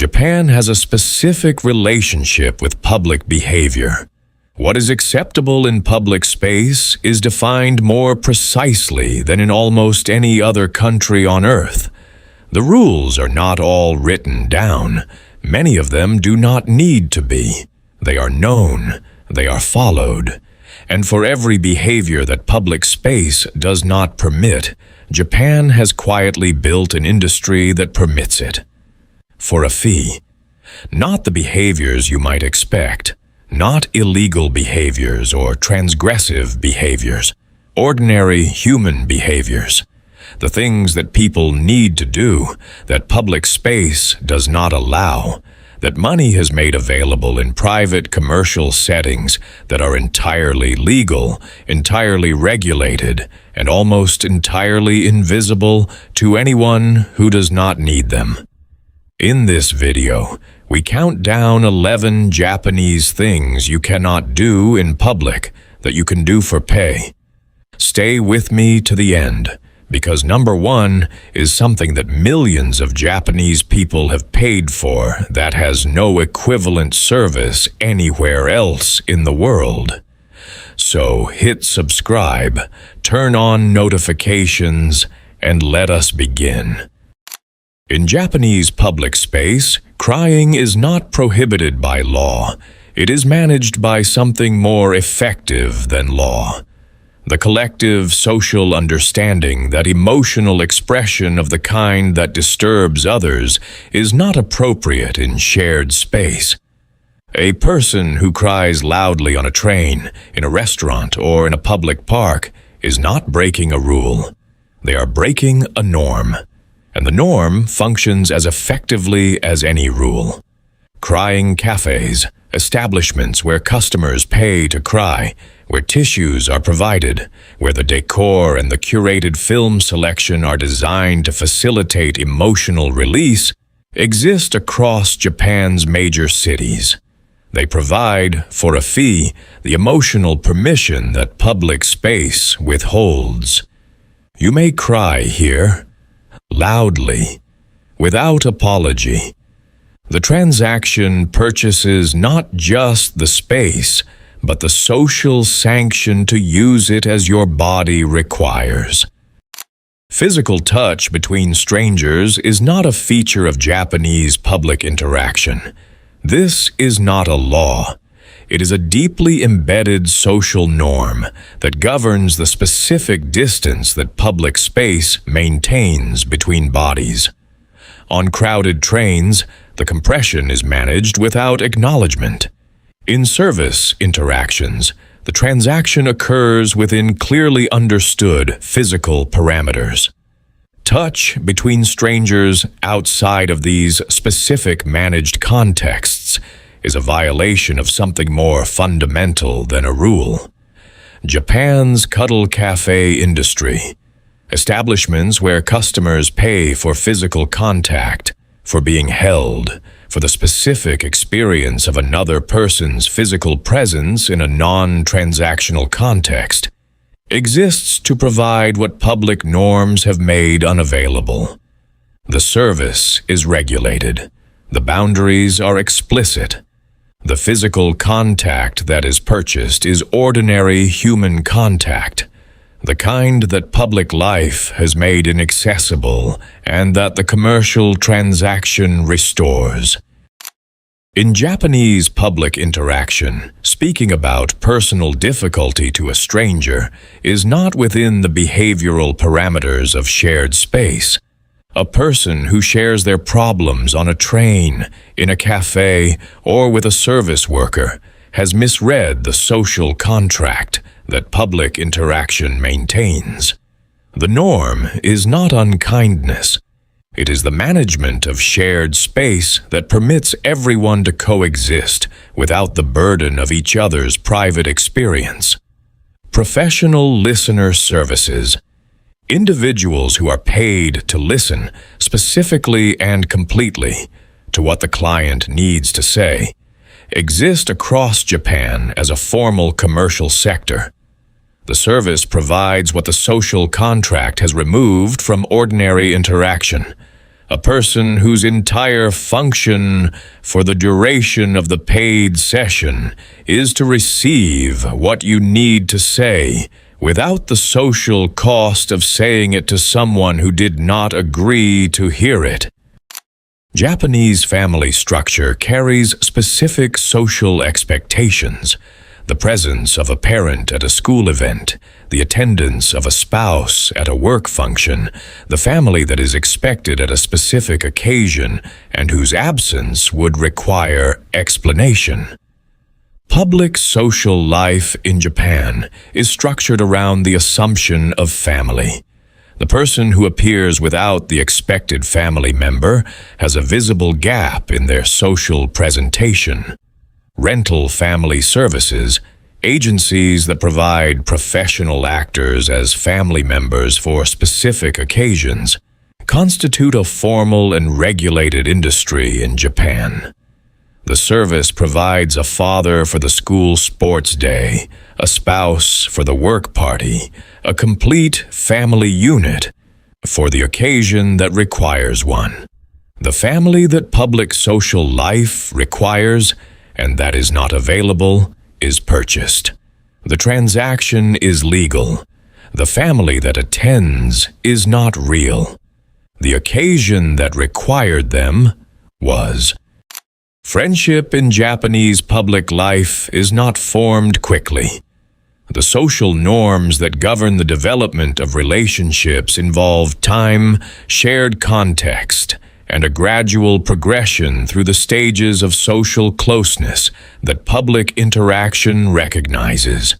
Japan has a specific relationship with public behavior. What is acceptable in public space is defined more precisely than in almost any other country on Earth. The rules are not all written down. Many of them do not need to be. They are known. They are followed. And for every behavior that public space does not permit, Japan has quietly built an industry that permits it. For a fee. Not the behaviors you might expect. Not illegal behaviors or transgressive behaviors. Ordinary human behaviors. The things that people need to do, that public space does not allow, that money has made available in private commercial settings that are entirely legal, entirely regulated, and almost entirely invisible to anyone who does not need them. In this video, we count down 11 Japanese things you cannot do in public that you can do for pay. Stay with me to the end, because number 1 is something that millions of Japanese people have paid for that has no equivalent service anywhere else in the world. So hit subscribe, turn on notifications, and let us begin. In Japanese public space, crying is not prohibited by law. It is managed by something more effective than law. The collective social understanding that emotional expression of the kind that disturbs others is not appropriate in shared space. A person who cries loudly on a train, in a restaurant, or in a public park is not breaking a rule. They are breaking a norm. And the norm functions as effectively as any rule. Crying cafes, establishments where customers pay to cry, where tissues are provided, where the decor and the curated film selection are designed to facilitate emotional release, exist across Japan's major cities. They provide, for a fee, the emotional permission that public space withholds. You may cry here, loudly, without apology. The transaction purchases not just the space, but the social sanction to use it as your body requires. Physical touch between strangers is not a feature of Japanese public interaction. This is not a law. It is a deeply embedded social norm that governs the specific distance that public space maintains between bodies. On crowded trains, the compression is managed without acknowledgement. In service interactions, the transaction occurs within clearly understood physical parameters. Touch between strangers outside of these specific managed contexts is a violation of something more fundamental than a rule. Japan's cuddle cafe industry. Establishments where customers pay for physical contact, for being held, for the specific experience of another person's physical presence in a non-transactional context, exists to provide what public norms have made unavailable. The service is regulated. The boundaries are explicit. The physical contact that is purchased is ordinary human contact, the kind that public life has made inaccessible and that the commercial transaction restores. In Japanese public interaction, speaking about personal difficulty to a stranger is not within the behavioral parameters of shared space. A person who shares their problems on a train, in a cafe, or with a service worker has misread the social contract that public interaction maintains. The norm is not unkindness. It is the management of shared space that permits everyone to coexist without the burden of each other's private experience. Professional listener services. Individuals who are paid to listen specifically and completely to what the client needs to say exist across Japan as a formal commercial sector. The service provides what the social contract has removed from ordinary interaction, a person whose entire function for the duration of the paid session is to receive what you need to say without the social cost of saying it to someone who did not agree to hear it. Japanese family structure carries specific social expectations. The presence of a parent at a school event, the attendance of a spouse at a work function, the family that is expected at a specific occasion and whose absence would require explanation. Public social life in Japan is structured around the assumption of family. The person who appears without the expected family member has a visible gap in their social presentation. Rental family services, agencies that provide professional actors as family members for specific occasions, constitute a formal and regulated industry in Japan. The service provides a father for the school sports day, a spouse for the work party, a complete family unit for the occasion that requires one. The family that public social life requires and that is not available is purchased. The transaction is legal. The family that attends is not real. The occasion that required them was. Friendship in Japanese public life is not formed quickly. The social norms that govern the development of relationships involve time, shared context, and a gradual progression through the stages of social closeness that public interaction recognizes.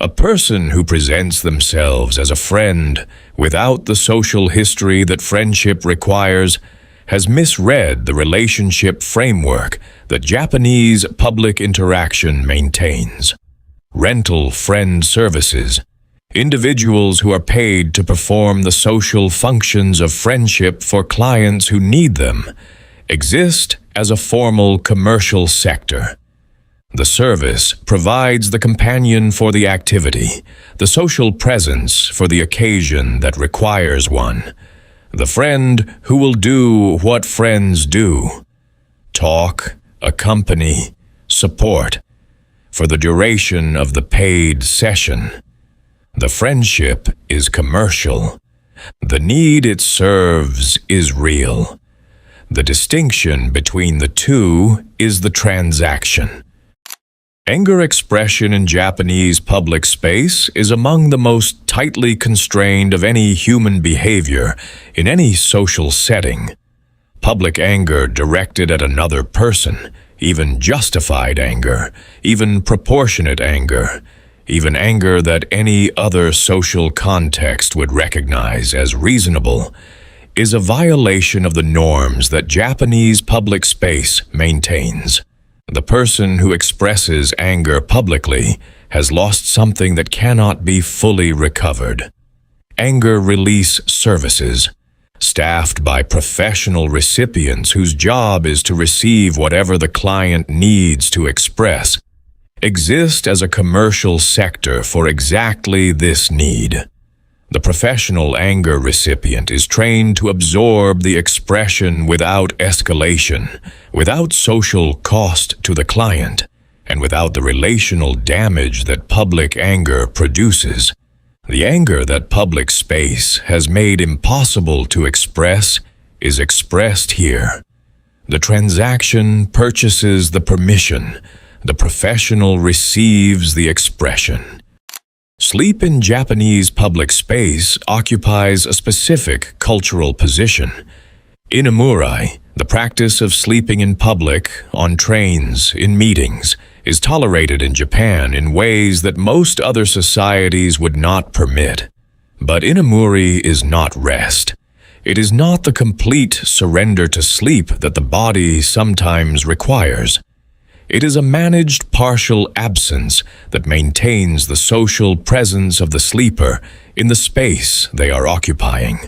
A person who presents themselves as a friend without the social history that friendship requires has misread the relationship framework that Japanese public interaction maintains. Rental friend services, individuals who are paid to perform the social functions of friendship for clients who need them, exist as a formal commercial sector. The service provides the companion for the activity, the social presence for the occasion that requires one, the friend who will do what friends do: talk, accompany, support, for the duration of the paid session. The friendship is commercial. The need it serves is real. The distinction between the two is the transaction. Anger expression in Japanese public space is among the most tightly constrained of any human behavior in any social setting. Public anger directed at another person, even justified anger, even proportionate anger, even anger that any other social context would recognize as reasonable, is a violation of the norms that Japanese public space maintains. The person who expresses anger publicly has lost something that cannot be fully recovered. Anger release services, staffed by professional recipients whose job is to receive whatever the client needs to express, exist as a commercial sector for exactly this need. The professional anger recipient is trained to absorb the expression without escalation, without social cost to the client, and without the relational damage that public anger produces. The anger that public space has made impossible to express is expressed here. The transaction purchases the permission. The professional receives the expression. Sleep in Japanese public space occupies a specific cultural position. Inamuri, the practice of sleeping in public, on trains, in meetings, is tolerated in Japan in ways that most other societies would not permit. But inamuri is not rest. It is not the complete surrender to sleep that the body sometimes requires. It is a managed partial absence that maintains the social presence of the sleeper in the space they are occupying.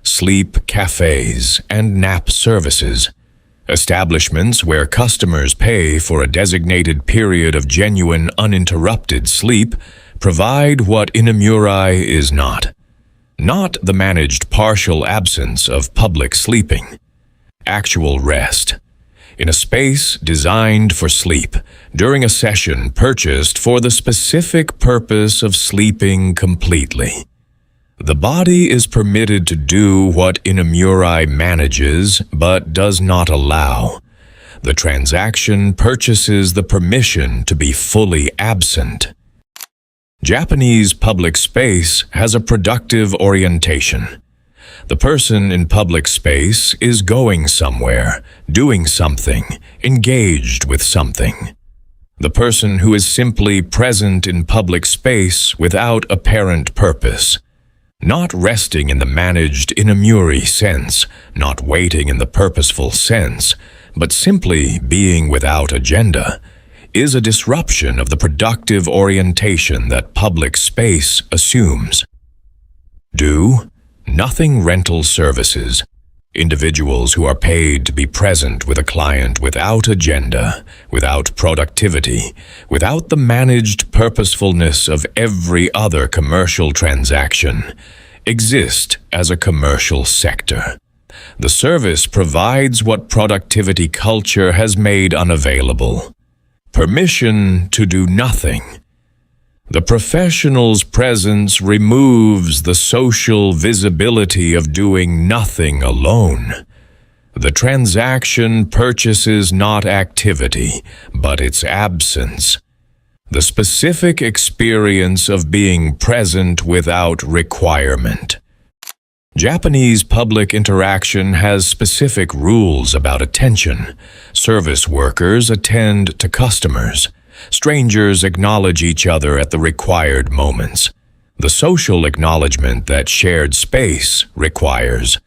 Sleep cafes and nap services, establishments where customers pay for a designated period of genuine uninterrupted sleep, provide what inamuri is not. not the managed partial absence of public sleeping. Actual rest, in a space designed for sleep, during a session purchased for the specific purpose of sleeping completely. The body is permitted to do what inamuri manages but does not allow. The transaction purchases the permission to be fully absent. Japanese public space has a productive orientation. The person in public space is going somewhere, doing something, engaged with something. The person who is simply present in public space without apparent purpose, not resting in the managed inamuri sense, not waiting in the purposeful sense, but simply being without agenda, is a disruption of the productive orientation that public space assumes. Nothing rental services. Individuals who are paid to be present with a client without agenda, without productivity, without the managed purposefulness of every other commercial transaction, exist as a commercial sector. The service provides what productivity culture has made unavailable: permission to do nothing. The professional's presence removes the social visibility of doing nothing alone. The transaction purchases not activity, but its absence. The specific experience of being present without requirement. Japanese public interaction has specific rules about attention. Service workers attend to customers. Strangers acknowledge each other at the required moments. The social acknowledgement that shared space requires.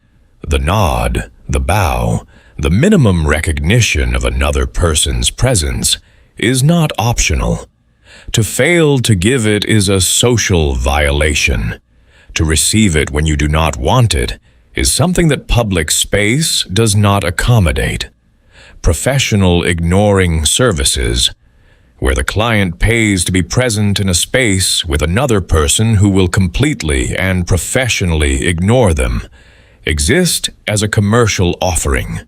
The nod, the bow, the minimum recognition of another person's presence is not optional. To fail to give it is a social violation. To receive it when you do not want it is something that public space does not accommodate. Professional ignoring services, where the client pays to be present in a space with another person who will completely and professionally ignore them, exist as a commercial offering.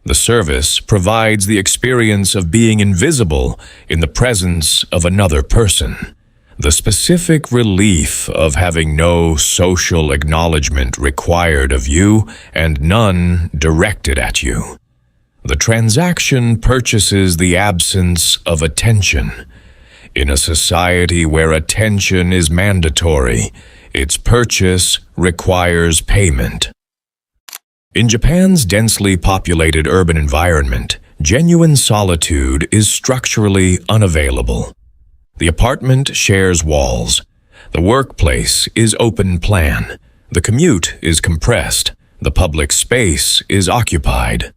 The service provides the experience of being invisible in the presence of another person. The specific relief of having no social acknowledgement required of you and none directed at you. The transaction purchases the absence of attention. In a society where attention is mandatory, its purchase requires payment. In Japan's densely populated urban environment, genuine solitude is structurally unavailable. The apartment shares walls. The workplace is open plan. The commute is compressed. The public space is occupied.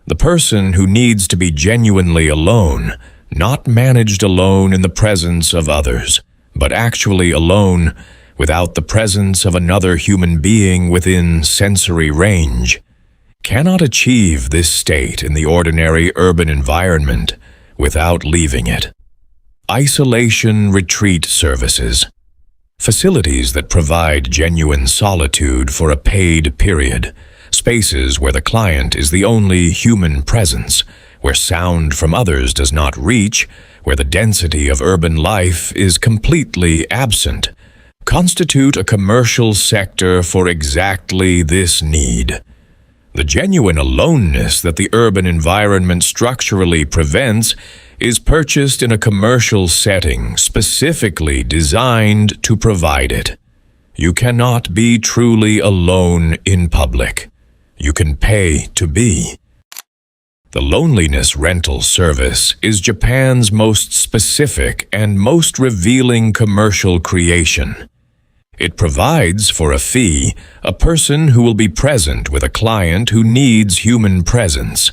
The person who needs to be genuinely alone, not managed alone in the presence of others, but actually alone without the presence of another human being within sensory range, cannot achieve this state in the ordinary urban environment without leaving it. Isolation retreat services. Facilities that provide genuine solitude for a paid period. Spaces where the client is the only human presence, where sound from others does not reach, where the density of urban life is completely absent, constitute a commercial sector for exactly this need. The genuine aloneness that the urban environment structurally prevents is purchased in a commercial setting specifically designed to provide it. You cannot be truly alone in public. You can pay to be. The loneliness rental service is Japan's most specific and most revealing commercial creation. It provides, for a fee, a person who will be present with a client who needs human presence.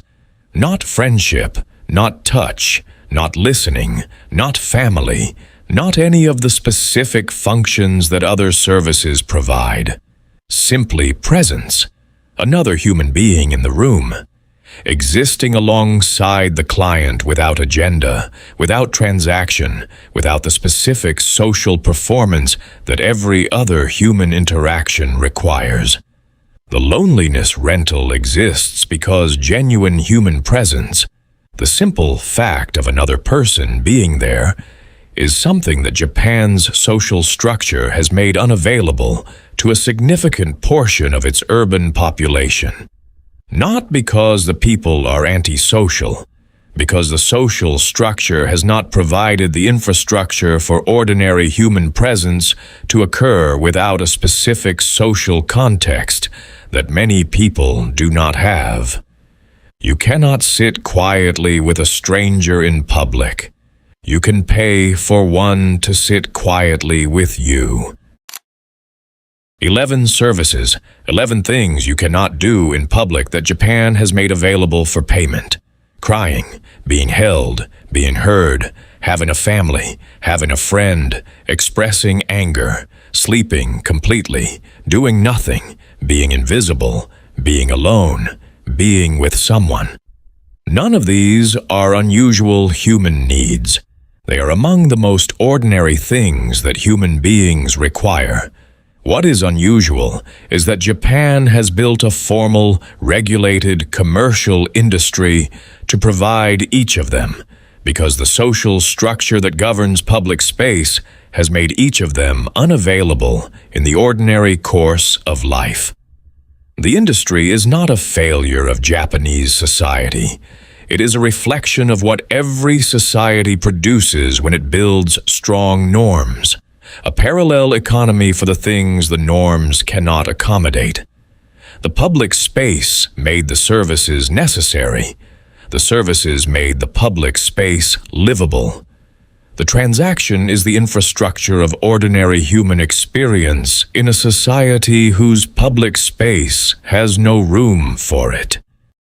Not friendship, not touch, not listening, not family, not any of the specific functions that other services provide. Simply presence. Another human being in the room. existing alongside the client without agenda, without transaction, without the specific social performance that every other human interaction requires. The loneliness rental exists because genuine human presence, the simple fact of another person being there, is something that Japan's social structure has made unavailable to a significant portion of its urban population. Not because the people are antisocial, because the social structure has not provided the infrastructure for ordinary human presence to occur without a specific social context that many people do not have. You cannot sit quietly with a stranger in public. You can pay for one to sit quietly with you. 11 services, 11 things you cannot do in public that Japan has made available for payment. Crying, being held, being heard, having a family, having a friend, expressing anger, sleeping completely, doing nothing, being invisible, being alone, being with someone. None of these are unusual human needs. They are among the most ordinary things that human beings require. What is unusual is that Japan has built a formal, regulated commercial industry to provide each of them, because the social structure that governs public space has made each of them unavailable in the ordinary course of life. The industry is not a failure of Japanese society. It is a reflection of what every society produces when it builds strong norms, a parallel economy for the things the norms cannot accommodate. The public space made the services necessary. The services made the public space livable. The transaction is the infrastructure of ordinary human experience in a society whose public space has no room for it.